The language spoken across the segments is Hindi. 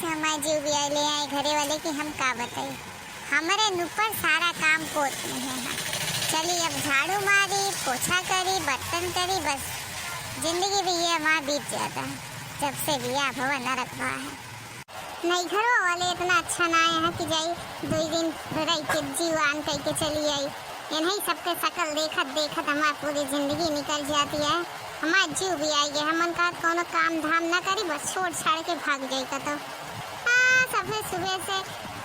से हमारे जीव भी ले आए घरे वाले कि हम का बताई, हमारे ऊपर सारा काम पोत में है। चली अब झाड़ू मारी, पोछा करी, बर्तन करी, बस जिंदगी भी ये वहाँ बीत जाता है जब से बिया भवा न रखवा है। नहीं घरों वाले इतना अच्छा ना आए हैं कि जाई 2 दिन रही के जीवान कह के चली आई। यही सबके शकल देखत देखत हमारी पूरी जिंदगी निकल जाती है। हमारे जीव भी आई गए, हमन का कोनो काम धाम ना करी, बस छोड़ छाड़ के भाग जाई का तो सबसे सुबह से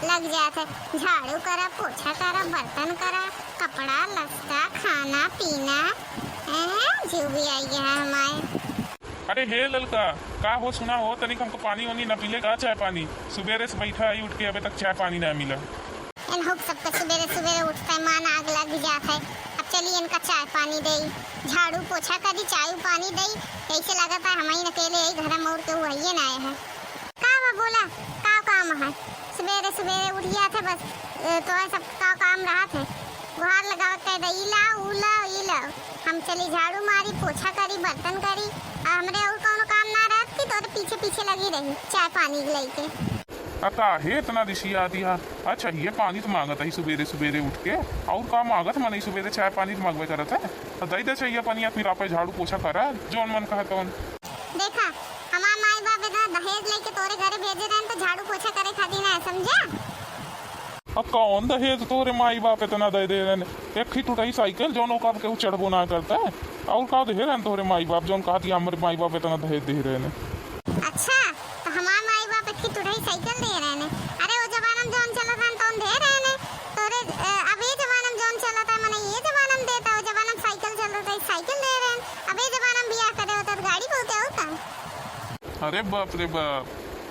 लग जाते, झाड़ू करा, पोछा करा, बर्तन करा, कपड़ा लत्ता, खाना पीना, जीव भी आई गया है हमारे। अरे हे ललका, का हो सुना हो तनिक हमको पानी वानी न पीले का चाय पानी? सुबेरे से बैठा आई उठ के अबे तक चाय पानी ना मिला। इन सबके सवेरे सवेरे उठता है मान आग लग जाता है। अब चलिए इनका चाय पानी दे, झाड़ू पोछा करी, चाय पानी दे, ऐसे लगता है हमारी अकेले यही घर मोड़ के हुआ ही ना आए हैं। का बोला का काम है? सवेरे सवेरे उठ गया था बस तो सब का काम रहा थे, गुहार लगा कह दे इला उला इला। हम चली झाड़ू मारी, पोछा करी, बर्तन करी, हमरे और कोनो काम ना रहती तो पीछे पीछे लगी रही चाय पानी लेके। अका हे इतना दिशिया दिया। अच्छा ये पानी तो मांगत है सुबेरे सुबेरे उठ के, और का मांगत मन सुबेरे चाय पानी तो मांगवे करत है। तो दई दे चाहिए पानी फिर आप झाड़ू पोछा करा जोन मन कहा तवन। देखा हमार माई बाप इतना दहेज लेके तोरे घरे भेजे रहे तो झाड़ू पोछा करे खातिर ना, समझा? अब कौन दहेज तोरे माई बाप इतना दे दे रहे? एक ही टूटाई साइकिल जोन का के चढ़बो ना करता है, और का दे रहे तोरे माई बाप जोन कहती हमारे माई बाप इतना दहेज दे रहे। अच्छा तो हमार माई बाप एक ही टूटाई साइकिल दे रहे हैं? अरे वो जमाना जोन चला था तो दे रहे हैं तोरे, अब ये जमाना जोन चला था मैंने ये जमाना देता, वो जमाना साइकिल चल रहा था साइकिल दे रहे हैं, अब ये जमाना बियाह करे होता तो गाड़ी बहुत होता। अरे बाप रे बाप,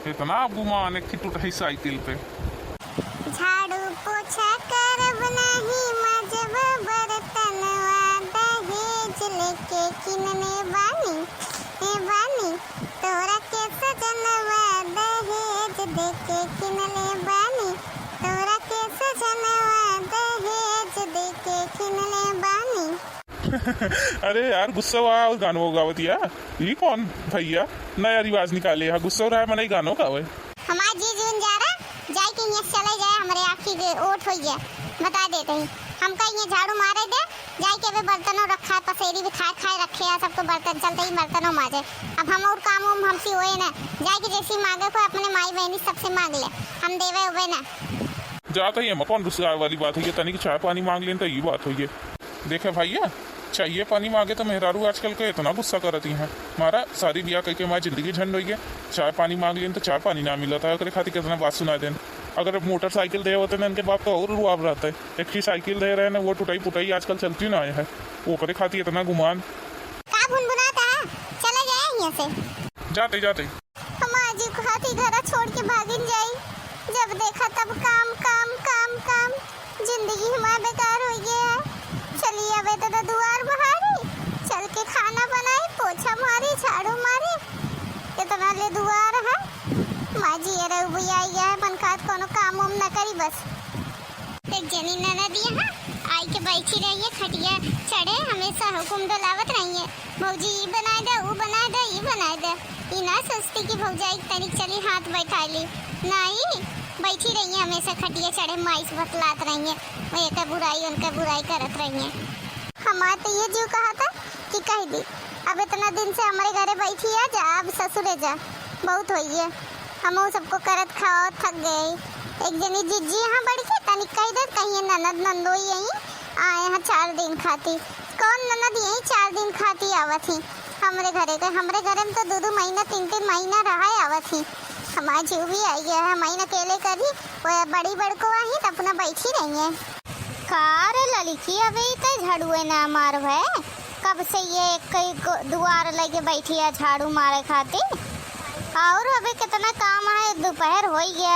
इतना गुमान एक ही टूटाई साइकिल पे। झाड़ू पोछा करब नहीं मजब बर्तनवा, दहेज लेके किनने बानी तोरा के सजनवा, दहेज देके किनले बानी तोरा के सजनवा, दहेज देके किनले बानी। अरे यार गुस्सा और गानों गावतिया, ये कौन भैया नया रिवाज निकाले है? गुस्सा रहा है मने गानों गावे। हमार जी जून जा रहा जाए कि ये चले जाए, हमारे आखिर ओट हो गया बता देते हैं हमका ये झाड़ू मारे दे जाए के वे बर्तनों रखा पसेरी भी खाए रखे है, सबको बर्तन चलते ही बर्तनों माजे। अब हम और काम हमसे होए ना, जाए कि जैसी मांगे को अपने माई बहनी सबसे मांग ले, हम देवे हुए ना जाता ही है। कौन गुस्सा वाली बात है? तनिक चाय पानी मांग लें तो ये बात हुई है। देखे भैया चाहिए पानी मांगे तो मेहरारू आजकल के इतना गुस्सा करती हैं। हमारा सारी बिया कह के हमारी जिंदगी झंड हुई है। चाय पानी मांग लें तो चाय पानी ना मिला था, अगर खातिर कितना बात सुना दें। अगर मोटरसाइकिल दे होते ना इनके बाप तो और रुआब रहता है। एक ही साइकिल दे रहे हैं वो टूटाई पुटाई आजकल चलती ना है, वो करे खाती इतना गुमान। का भुनभुनाता है? चले जाए यहाँ से जाते जाते हमार जी को हाथी घरा छोड़ के भागिन जाई, जब देखा तब काम काम काम काम, जिंदगी हमारा बेकार हो गया है। चलिए अब तो दुआर बहारी, चल के खाना बनाई, पोछा मारी, झाड़ू मारी, इतना ले दुआर है। माँ जी ये रही बुआ आई है बनकात कोनो काम उम न करी, बस एक जनी ननदी है आई के बैठी रही है खटिया चढ़े, हमेशा हुकुम डलावत रही है, भौजी ये बना दे वो बना दे ये बना दे। ये ना सोचती कि भौजाई तनिक चली हाथ बैठा ली, नहीं बैठी रही है हमेशा खटिया चढ़े, माइस बतलात रही है, वो एक बुराई उनका बुराई करत रही है। हमारे तो ये जो कहा था कि कह दी अब इतना दिन से हमारे घरे बैठी है, जा अब ससुरे जा, बहुत हुई है, हम सबको करत खाओ थक गए। एक जनी जिज्जी यहाँ बढ़ के तनिक कह दे कहीं ननद नंदोई यहीं आए हैं 4 दिन खाती, कौन ननद यहीं 4 दिन खाती आवत ही हमारे घरे के, हमारे घरे में तो 2-2 महीना 3-3 महीना रहा आवत ही। हमारा जीव भी आई गया है, महीना अकेले करी वो बड़ी बड़को आई तो अपना बैठी रही है। कार लड़की अभी तो झाड़ू ना मार है, कब से ये कई दुआर लगे बैठी है झाड़ू मारे खातिर, और अबे कितना काम है, दोपहर हो गया,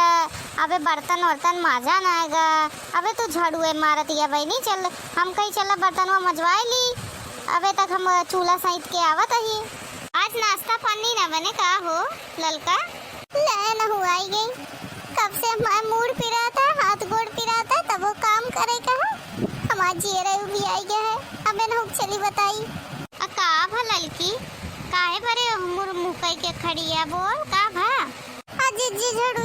अबे बर्तन वर्तन माजा ना आएगा, अबे तो झाड़ू मारत है भाई नहीं चल, हम कहीं चला बर्तन वो मजवाए ली, अबे तक हम चूल्हा सहित के आवत ही। आज नाश्ता पानी ना बने का हो ललका? ले न हुआ गई, कब से हमारा मूड पिरा था, हाथ गोड़ पिरा था, तब वो काम करे कहा, हमारा जीरे भी आई गया है, अबे न चली बताई का भा ललकी काहे भरे मुर मुकई के खड़ी है, बोल का भा? जिज्जी झड़ू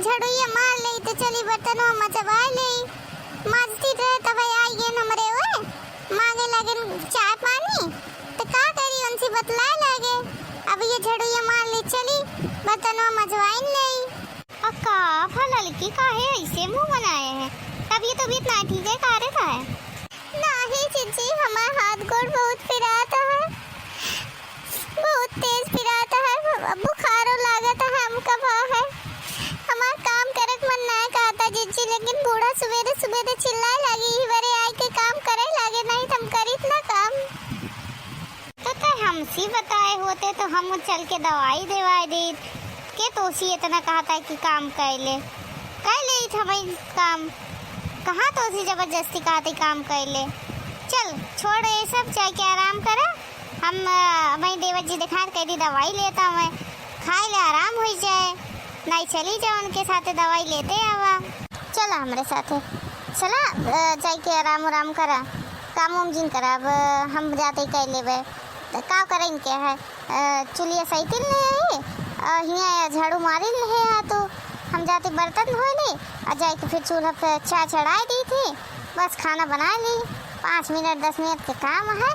झाड़ू ये मार ले तो चली बर्तन मचवा ले माजती रहे तब आई गए हमरे ओए मांगे लगे चाय पानी तो का करी उनसे बतलाए लगे अब ये झाड़ू ये मार ले चली बर्तन मचवाइन ले। अक्का लड़की का है ऐसे मुंह बनाए हैं तबीयत ना ठीक है कारे का है नहीं चिची हमारा हाथ गोड़ बहुत पिराता है बहुत तेज पिराता है बुखार लागता है हमका भा है हमारा काम करक मन ना कहता जिज्जी लेकिन बूढ़ा सवेरे सवेरे चिल्लाए लगी ही बरे आए के काम करे लगे नहीं तुम करी इतना काम तो हमसी बताए होते तो हम चल के दवाई देवाई दे के तोसी इतना कहता कि काम कर ले हमें काम कहाँ तोसी जबरदस्ती कहते काम कर ले चल छोड़ ये सब चाय के आराम करा हम वही देवर जी दिखा कर दी दवाई लेता मैं खाए ले आराम हो जाए नहीं चली जाओ उनके साथ दवाई लेते आवा चला हमारे साथ चला चाय के आराम करा काम उम जिन करा अब हम जाते कर लेवे का करें क्या है चुलिया साइकिल ले आई हिया झाड़ू मारी ले तो हम जाते बर्तन धो ले और जाके फिर चूल्हा पे चाय चढ़ा दी थी बस खाना बना ली 5 मिनट 10 मिनट के काम है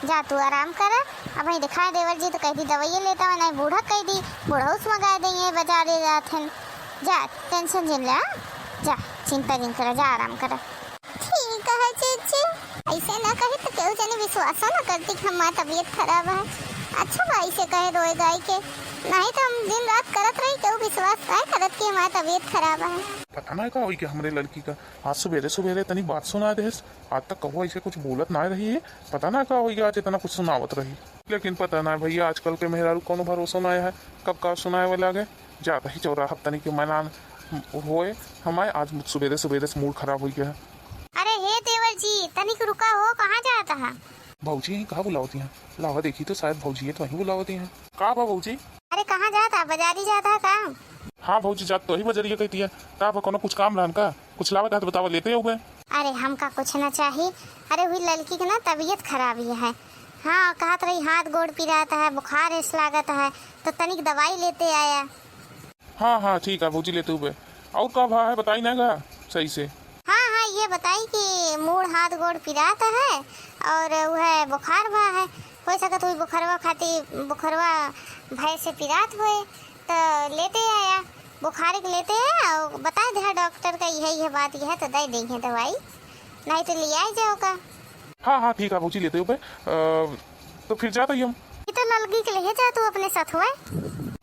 जा तू आराम करा अब वही दिखाए देवर जी तो कह दी दवाइयाँ लेता हुआ नहीं बूढ़ा कह दी बूढ़ा उस मंगा देंगे बाजार जाते जा टेंशन जिन ले जा चिंता जिन करा जा आराम करा ठीक है चीची ऐसे ना कहे तो क्यों जाने विश्वास ना करती कि हमारी तबीयत खराब है अच्छा भाई से कहे रोए गाय के नहीं तो हम दिन रात करत रही क्यों विश्वास काय करत कि हमारी तबीयत खराब है पता ना का हुई कि हमरे लड़की का आज सवेरे तनी बात सुना दे आज तक कहो ऐसे कुछ बोलत ना रही है पता ना का हुई आज इतना कुछ सुनावत रही लेकिन पता ना भैया आजकल के मेहरारू कोनो भरोसा ना है कब का सुनाए वाला गए जाता ही चौरा हफ्ता नहीं कि मैनान होए हमारे आज सवेरे से मूड खराब हो गया है। अरे हे देवर जी तनिक रुका हो कहाँ जाता है भाजी कहाँ बुलावती हैं लावा देखी तो शायद भाजी है तो वहीं बुलावती हैं कहाँ बा भाजी अरे कहाँ जाता बाजारी जाता है काम हाँ भाजी जात तो ही बजरिया कहती है कहाँ बा कोनो कुछ काम रहन का कुछ लावा का तो बतावा लेते हो गए अरे हमका कुछ ना चाहिए अरे हुई लड़की की ना तबीयत खराब ही है हाँ कहत रही हाथ गोड़ पिराता है बुखार इस लागत है तो तनिक दवाई लेते आया हाँ ठीक है भाजी लेते हुए और का भा है बताई ना गा सही से हाँ ये बताई कि मूड हाथ गोड़ पिराता है और वह बुखार भा है हो सकत हुई बुखारवा भय से पिरात हुए तो लेते आया बुखार के लेते हैं और बता दिया डॉक्टर का यही बात यह है तो दे देंगे दवाई नहीं तो ले आए जाओ का हाँ ठीक है भाजी लेते हुए तो फिर जाता ही हम ये तो लड़की के ले जा तू अपने साथ हुआ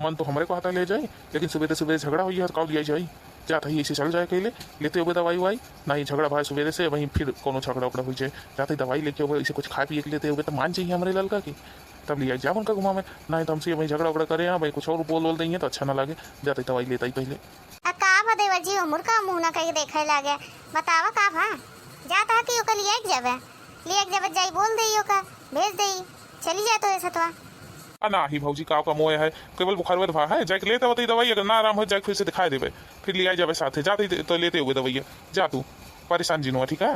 मन तो हमारे को हाथा ले जाए लेकिन सवेरे झगड़ा हुई है कब लिया जाए जाता ही ऐसे चल जाए कहले लेते हुए दवाई वाई ना ही झगड़ा भाई सवेरे से वहीं फिर कोनो झगड़ा उगड़ा हो जाए जाते ही दवाई लेके हुए ऐसे कुछ खा पिए के लेते हुए तो मान चाहिए हमारे लड़का की तब लिया जाए उनका घुमा में ना ही तो हमसे वही झगड़ा उगड़ा करे भाई कुछ और बोल देंगे तो अच्छा ना लगे जाते ही दवाई लेता ही पहले का देवर जी उम्र का मुँह ना कहीं देखे लगे बतावा का भा जाता है कि ओका लिया जाई बोल दई ओका भेज दई चली जाए तो ऐसा तो ना ही भाजी का मोह है केवल बुखार हुआ भा है जाके लेते बताई दवाई अगर ना आराम हो जाए फिर से दिखाई देवे फिर ले जाए साथ जाते तो लेते हुए दवाई जा तू परेशान जिनो ठीक है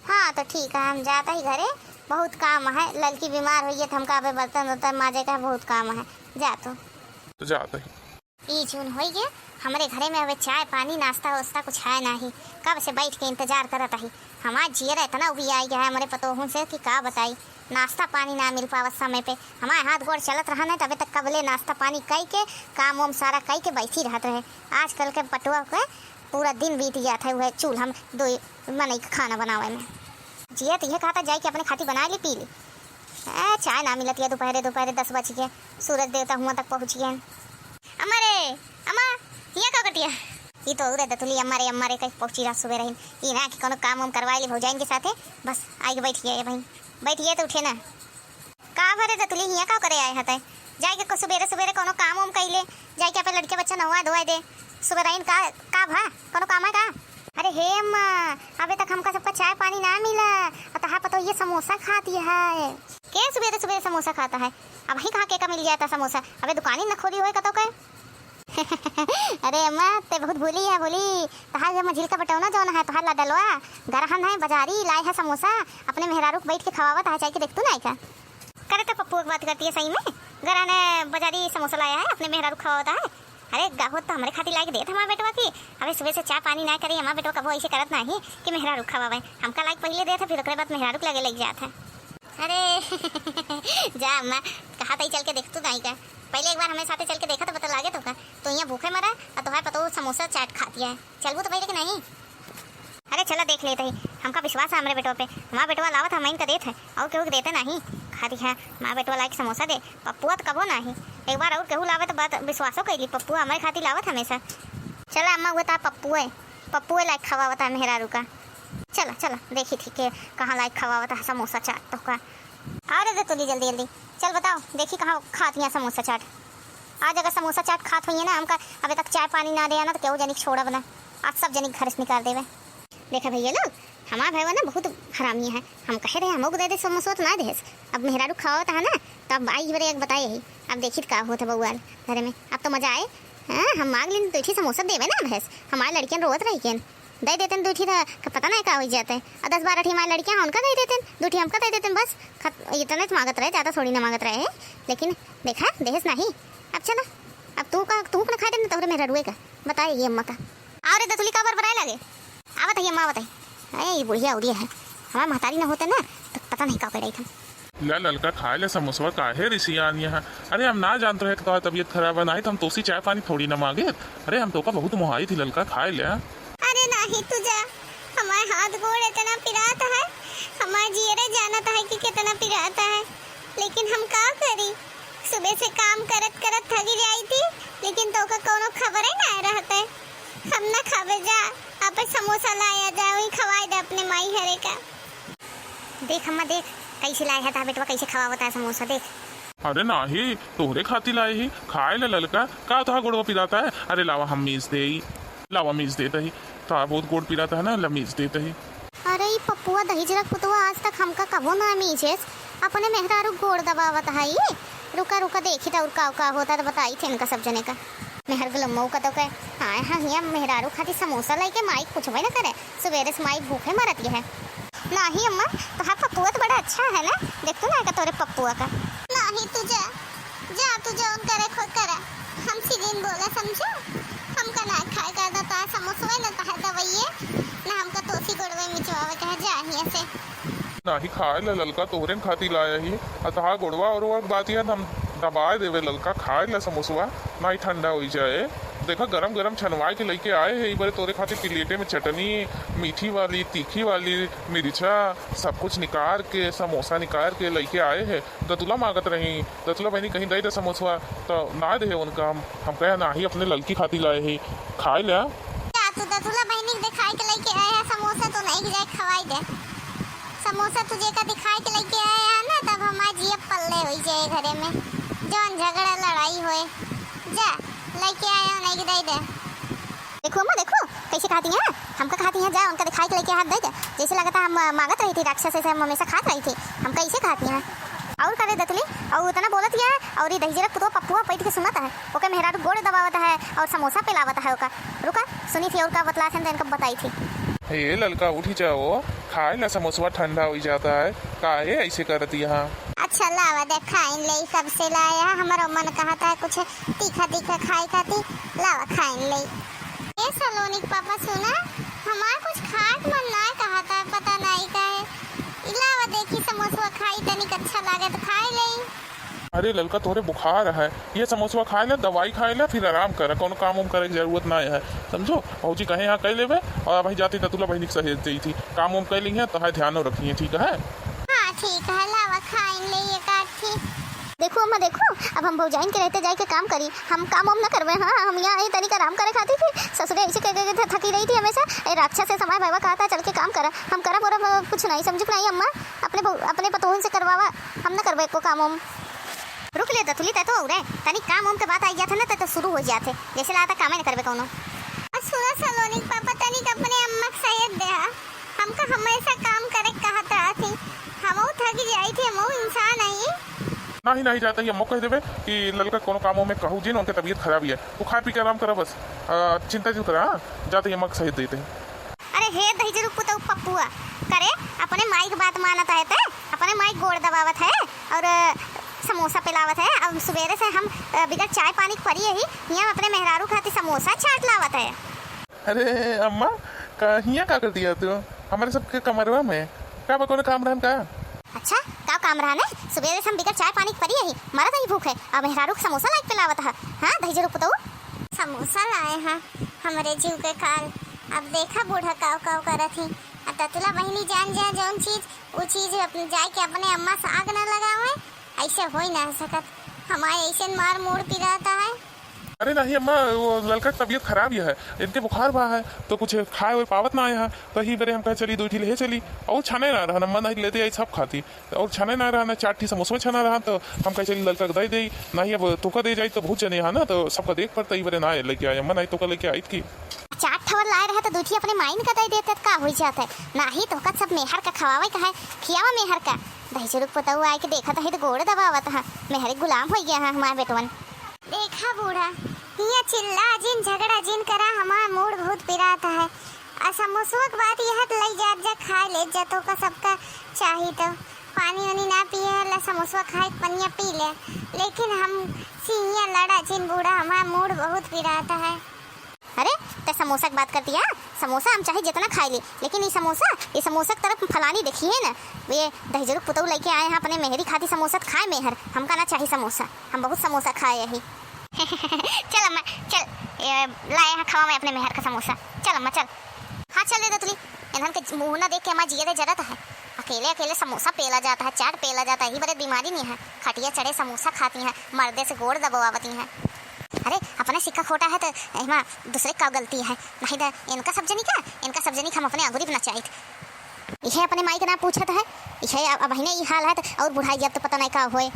हाँ तो ठीक है हम जाता ही घरे बहुत काम है लड़की बीमार हुई है तो हमका अबे बर्तन माजे का बहुत काम है जा तो जाता ही ई जून हो गया हमारे घरे में अबे चाय पानी नाश्ता वास्ता कुछ है नहीं कब से बैठ के इंतजार करत ही हमारा जियरा इतना उबी आई गया है हमारे पतोहूँ से कि का बताई नाश्ता पानी ना मिल पावा समय पे हमारे हाथ गोड़ चलत रहा नहीं तबे तक कबले नाश्ता पानी कई के काम वाम सारा कई के बैठी रहते है आजकल के पटुआ के पूरा दिन बीत जाता है वह चूल्हा में दो मन खाना बनावे में जिया तो यह कहता जाए कि अपने खाती बना ली पी ली चाय ना मिलती है दोपहर 10 बज गए सूरज देवता हुआ तक पहुँच गए अमारे अम्मा ये का कटिया ये तो उरे दतुली अम्मारे कहीं पहुंची रहा सुबह रही ये ना कि कोनो काम हम करवाए ले भौजाइन के साथे बस आई बैठ गए भाई बैठिए तो उठे ना का भरे दतुली हिया का करे आए हते जाके को सुबह कोनो काम हम कइले जाके पे लड़के बच्चा नवा धोए दे सुबह रहीन का भा कोनो काम है का अरे हे अम्मा अबे तक हमका सबका चाय पानी ना मिला अतः पतो ये समोसा खाती है के सुबह समोसा खाता है अब ही कहाँ के का मिल जाता समोसा अबे दुकान ही न खोली हुए कतो के अरे अम्मा ते बहुत भूली है तहार जब मझिल का बटौना जौन है तहार लाडलवा गरहन है बाजारी लाए है समोसा अपने मेहरारू बैठ के खवावत है चाय के देखतू ना क्या करे तो पप्पू की बात करती है सही में गरहन बाजारी समोसा लाया है अपने मेहरारू खवावता है अरे गाहो तो हमारे खातिर लायक देत हमारे बेटवा की। अबे सुबह से चाय पानी ना करी हमारे बेटवा कबो ऐसे करत नहीं कि मेहरारू खवावे। हमका लायक पहले देत है फिर ओकरे बाद मेहरारू के लगे लग जात है। अरे जा अम्मा कहा तई चल के देख तू नहीं का। पहले एक बार हमें साथे चल के देखा तो पता लागे तो का तो यहाँ भूखे मरा और तुम्हारे पता समोसा चाट खा दिया है। चलबू तो पहले कि नहीं? अरे चला देख लेते ही। हमका विश्वास है हमारे बेटवा पे। हमारा बेटवा लावत हम इनका देते और केहू के देते नहीं। खा दी है हमारा बेटवा लायक समोसा दे। पप्पुआ तो कबो नहीं। एक बार और केहू लावे तो बात विश्वासो कैली। पप्पुआ हमारे खातिर लावत हमेशा। चला अम्मा हुआ था पप्पुए लायक खवावता है मेहरारू का। चला चला देखी थी कि कहाँ लायक खवावता है समोसा चाट तो का। अरे दे तुली जल्दी जल्दी चल बताओ देखी कहाँ खाती हैं समोसा चाट। आज अगर समोसा चाट खात हुई है ना हमका अभी तक चाय पानी ना दे ना तो केहू जनिक छोड़ा बना। आज सब जनिक घर से निकाल देवे। देखा भैया लोग हमारा भैया ना बहुत हरामी है। हम कहे रहे हमको दे दे समोसा तो ना दे। अब मेहरारू खावता है ना तो अब आई बड़े एक बताए यही। अब देखी का होता बउआ घरे में। अब तो मजा आए। हाँ हम मांग लें तो समोसा देवे ना भैंस। हमारे लड़कियाँ रोत रही केन दे देते दूठी था पता नहीं क्या हो जाते। और 10-12 ठी हमारी लड़कियाँ उनका दे देते दूठी हमका दे देते बस। इतना तो मांगत रहे ज़्यादा थोड़ी ना मांगत रहे। लेकिन देखा देहस नहीं। अब चला अब तू ना खाए देना तो मेरा रुए का बताए ये अम्मा का। और दतुली का बरबराए लगे आवत है अम्मा बताई। अरे ये बुढ़िया उड़िया है हमारा महतारी ना होते ना तो पता नहीं का पड़ा था। ललका खाए ले समोसा काहे रिसियान यहाँ। अरे हम ना जानते रहे तो तबीयत खराब है नहीं तो हम तोसी चाय पानी थोड़ी ना मांगे। अरे हम तो का बहुत मुहाई थी ललका खाए ले। अरे नहीं तुझा हमारे हाथ गोड़ इतना पिराता है। हमारे जियरे जानता है कि कितना पिराता है। लेकिन हम का करी सुबह से काम करत करत थकी जाई थी। लेकिन तो का कोनो खबर ही ना रहते। हम ना खावे जा आप समोसा लाया जा वही खवाई दे अपने माई हरे का। देख अम्मा देख कैसे लाया है बेटवा कैसे खवावता है समोसा देख। अरे नाही तोहरे खाती लाए ही खाए ले ललका का तो गुड़ पिलाता है। अरे लावा हम मीज दे लावा मीज देता ही तो बहुत गुड़ पिलाता है ना लमीज देता ही। अरे ये पप्पुआ दही जरक पुतवा आज तक हमका कबो ना मीजेस अपने मेहरारू गोड़ दबावत है। ये रुका रुका देखी था और का होता तो बताई थे इनका सब जने का। मेहर गलम्मऊ का तो कहे हाँ हाँ यहाँ मेहरारू खाती समोसा लेके माई कुछ भी ना करे। सवेरे से माई भूखे मरती है। नहीं अम्मा तो हाँ पप्पुआ तो बड़ा अच्छा है ना देख तो ना तोरे पप्पुआ का। नहीं तुझे जा तुझे उन करे खुद करे हम सीधे बोला समझा। हमका ना खाए का था समोसा ना तो है दवाइए ना हमका तोसी गोड़वे मिचवावे कहे जा ही ऐसे नाही खाए ले ललका तोहरे खाती लाया ही अतः गुड़वा और बात है हम दबाए देवे ललका खाए ले समोसवा ना ही ठंडा हो जाए। देखा गरम गरम छनवाए के लेके आए है बारे तोरे खातिर प्लेटे में चटनी मीठी वाली तीखी वाली मिर्चा सब कुछ निकाल के समोसा निकाल के लेके आए है। दतुला मांगत रही दतुला बहनी कहीं दे दे समोसा तो ना दे उनका हम कहे ना ही अपने ललकी खाती लाए है खाए ले। दतुला बहनी दिखाई के लेके आए हैं समोसा तो नहीं जाए खवाई दे। समोसा तुझे का दिखाई के लेके आए हैं ना तब हमारी जियब पल्ले हो जाए घरे में जौन झगड़ा लड़ाई होए जा लेके आया नहीं दे दे। देखो अम्मा देखो कैसे खाती हैं हमका खाती हैं जा उनका दिखाई के लेके हाथ दे दे। जैसे लगता हम मांगत रही थी राक्षस से हम हमेशा खात रही थी हम कैसे खाती हैं। और करे दतुली और उतना बोलत है और ये दही जरक पुतवा पप्पुआ बैठ के सुनता है ओके मेहरारू गोड़ दबावता है और समोसा पिलावता है ओका। रुका सुनी थी और का बतला थे इनको बताई थी। ये ललका उठी जाओ खाए ना समोसा ठंडा हो जाता है काहे ऐसे करती यहाँ। अच्छा लावा दे खाइन ले सबसे लाया हमारा मन कहा था कुछ तीखा तीखा खाई खाती लावा खाइन ले। ये सलोनी पापा सुना हमारा कुछ खाट मन ना कहा था पता नहीं का है। लावा देखी समोसा खाई तनिक अच्छा लगे तो खाई ले। अरे ललका तोरे बुखार है ये समोसा खाए ले दवाई खाए ले फिर आराम कर कौन काम उम करे की जरूरत ना है समझो। भौजी कहे यहाँ कह लेवे और भाई जाती ततुला बहनी सहेज दी थी काम उम कर ली है तो ध्यान रखिए ठीक है। हाँ ठीक है लावा खाइन ले ये काठी। देखो अम्मा देखो अब हम भौजाइन के रहते जाए के काम करी हम काम उम ना करवे। हाँ हम यहाँ ये तरीका आराम करे खाती थी ससुरे ऐसे कह थकी रही थी हमेशा। ए राक्षस से समय भाई कहा था चल के काम करा हम करा बोरा कुछ नहीं समझ नहीं अम्मा अपने पतोहन से करवावा हम ना करवे को काम उम। रुक ले दतुली तै तो हो रहे तनी काम उम के बात आई जाते ना तो शुरू हो जाते जैसे लाता काम नहीं करवे कौनो। सुना सलोनी पापा तनी अपने अम्मा के सहेज दे हमका हमेशा काम करे कहता थी हम थक जाई थी हम इंसान आई नहीं जाता ये मौका देवे कि ललका कोनो कामों में कहूँ जी ना उनकी तबीयत खराब है वो खा पी के आराम करा बस चिंता क्यों करा जाते ये मक सही देते हैं। अरे हे दही जरूर पुतो पप्पुआ करे अपने माई की बात मानता है ते अपने माई गोड़ दबावत है और समोसा पिलावत है। अब सवेरे से हम बिगर चाय पानी परी ही यहाँ अपने मेहरारू खाती समोसा चाट लावत है। अरे अम्मा हिया का कर दिया तू हमारे सबके कमरवा में क्या बकोने काम रहन का। अच्छा का काम रहा ने सवेरे से हम बिगर चाय पानी परी ही मारा ही भूख है। अब मेहरारू समोसा लाइक पिलावत है। हाँ दही जरूर पुतऊ समोसा लाए हैं हमारे जीव के काल। अब देखा बूढ़ा काव काव करत ही ततला बहनी जान जा जौन चीज वो चीज अपने जाए के अपने अम्मा से आग न लगावे ऐसे हो ही ना सकत। हमारे ऐसे मार मोड़ पिराता है। अरे नहीं अम्मा वो लड़का की तबीयत खराब ही है इनके बुखार बा है तो कुछ खाए हुए पावत ना आए हैं तो ही बेरे हम कहे चली 2 ठी ले चली और छाने ना रहा नम्मा नहीं लेते आई सब खाती और छाने ना रहा ना 4 ठी समोसा छाना रहा तो हम कहे चली लड़का दे दे नहीं अब तुका दे जाई तो बहुत जने है ना तो सबका देख पड़ता ही बेरे ना लेके आए अम्मा नहीं तुका लेके आई थी। 4 ठवर लाए रहे तो दूठी अपने माइन का दे देते का हो जाता है ना ही तो सब मेहर का खवावे का है खियावा मेहर का दही जरूर पताऊ आए के देखा था तो गोड़ दबावत है मेहर गुलाम हो गया है हमारे बेटवन। देखा बूढ़ा ये चिल्ला जिन झगड़ा जिन करा हमारा मूड बहुत पिराता है। समोसों की बात यह लई जात जा खा ले जतो का सबका चाहिए तो पानी वानी ना पिए ला समोसा खाए पनिया पी ले लेकिन हम सिंहिया लड़ा जिन बूढ़ा हमारा मूड बहुत पिराता है। अरे तो समोसा की बात करती है समोसा हम चाहे जितना खाई ली लेकिन ये समोसा की तरफ फलानी देखिए ना ये दही जरूर पुतऊ लेके आए हैं अपने मेहरी खाती समोसा खाए मेहर हमका ना चाहिए समोसा हम बहुत समोसा खाए यही। चल अम्मा चल लाए हैं खावा में अपने मेहर का समोसा चल अम्मा चल। हाँ चल दे तुली इन्हन के मुँह ना देख के हमारा जिया दे जरत है अकेले अकेले समोसा पेला जाता है चाट पेला जाता है ही बड़े बीमारी नहीं है खटिया चढ़े समोसा खाती हैं मर्दे से गोड़ दबावती हैं। अरे अपना सिक्का खोटा है तो हिमा दूसरे का गलती है नहीं तो इनका सब जनी का इनका सब जनी हम अपने अंगूरी बना चाहिए यह अपने माई के नाम पूछत है यह अब बहने ये हाल है तो और बुढ़ाई जब तो पता नहीं का होए।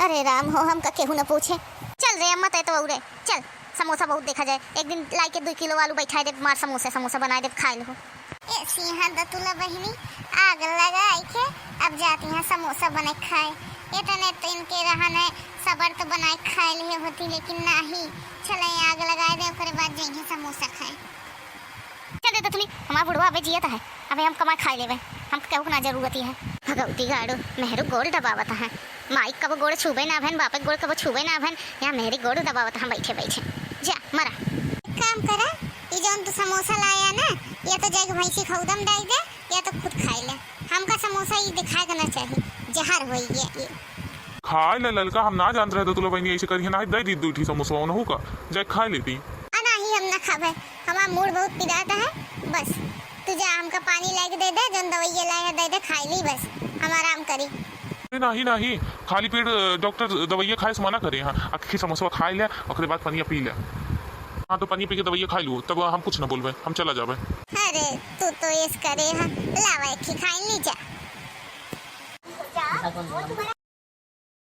अरे राम हो हम का केहू न पूछे चल रे अम्मा तो उरे चल समोसा बहुत देखा जाए एक दिन लाई के 2 किलो आलू बैठा दे मार समोसा बनाए दे खा लो। ऐसी यहाँ दतुला बहनी आग लगाई के अब जाती हैं समोसा बने खाए इतने तो इनके रहन है सबर तो बनाए खाए लिए होती लेकिन नहीं चले आग लगाए दे उसके बाद जाएंगे समोसा खाए। चल दे दतुली हमारा बुढ़वा अबे जियत है अबे हम कमा खाए लेवे हम कहू ना जरूरत ही है भगवती गाड़ो मेहरू गोड़ दबावत है माइक कब गोड़ छुबे ना भन बापे गोड़ कब छुबे ना भन यहाँ मेरी गोड़ दबावत है बैठे बैठे जा मरा काम करा ये जो तू समोसा लाया ना या तो जाके भैंसी खौदम डाल दे या तो खुद खाई ले हमका समोसा ये दिखाए करना चाहिए जहर हो ये खाए ले ललका हम ना जानते रहे तो तुला बहनी ऐसे करिए ना दे दी 2 ठी समोसा न होगा जाए खा लेती नहीं हम ना खावे हमारा मूड बहुत पिराता है बस तू जा हमका पानी लाके दे दे जन दवाई लाए दे दे खाई ली बस हम आराम करी। नहीं खाली पेट डॉक्टर दवाइयाँ खाए से मना करे हाँ आखिर समोसा खा ले और बाद पनिया पी ले हाँ तो पनिया पी के दवाइयाँ खा लू तब हम कुछ ना बोलबे हम चला जाबे। अरे तू तो इस करे हाँ लावा खाई ली जा।